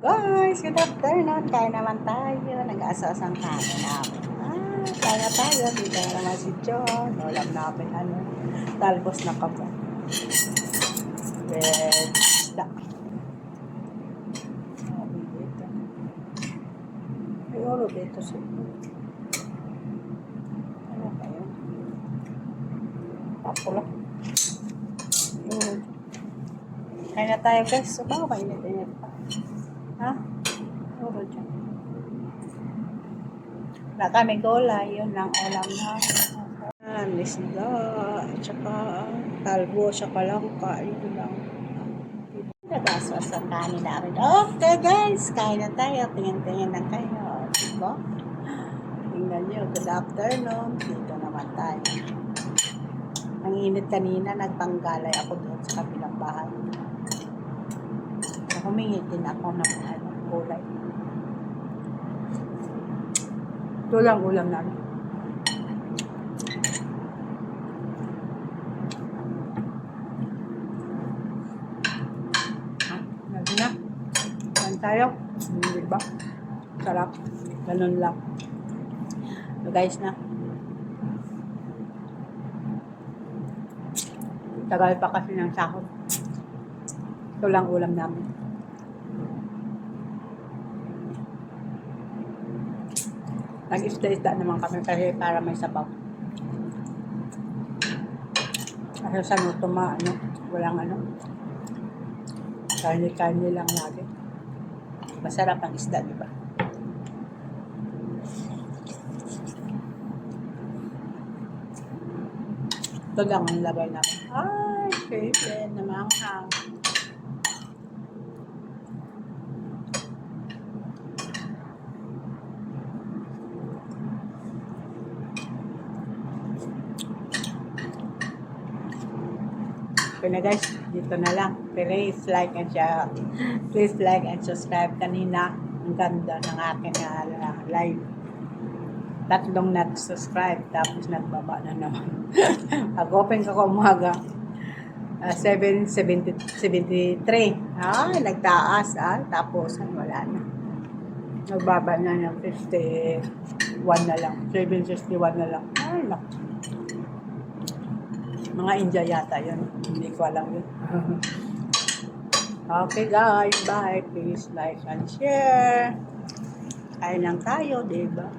Guys, good afternoon. Kain naman tayo. Nag-aasasang kain namin. Kain na tayo. Dito na naman si John. Ulam namin talbos na kaba. With isda. Sabi dito. Ay, ulo dito si ano kayo? Papula. Kain na tayo guys. So, baka mainit-init pa. Ha? Ulo dyan. Wala kami gulay. Yun lang ulam na. Isda. At saka talbo. Saka langka. Yun lang. Nagaswas ang kanin namin. Okay guys. Kain na tayo. Tingin-tingin lang kayo. Diba? Tingnan nyo. Good afternoon. Dito naman tayo. Ang init kanina. Nagpanggalay ako doon sa kabilang bahay. Humingi din ako ng gulay. Ito lang ulam namin. Lagi na. Kain tayo. Diba? Sarap. Ganun lang. So guys na. Tagal pa kasi ng sahod. Ito lang ulam namin. Nag-isda-isda naman kami kasi para may sabaw. Kasi sa nutuma, walang karne-karne lang lagi. Masarap ang isda, di ba? Ito lang ang labay namin. Ay, favorite na manghang. Okay na guys, dito na lang. Please like and share. Please like and subscribe. Kanina, ang ganda ng aking live. 3 nag-subscribe, tapos nagbaba na naman. Pag-open ko umaga, 773. Ay, nagtaas. Tapos, wala na. Nagbaba na ng 51 na lang. 761 na lang. Ay, naku. Mga India yata yun. Hindi ko alam yun. Okay guys, bye. Please like and share. Kain lang tayo, diba?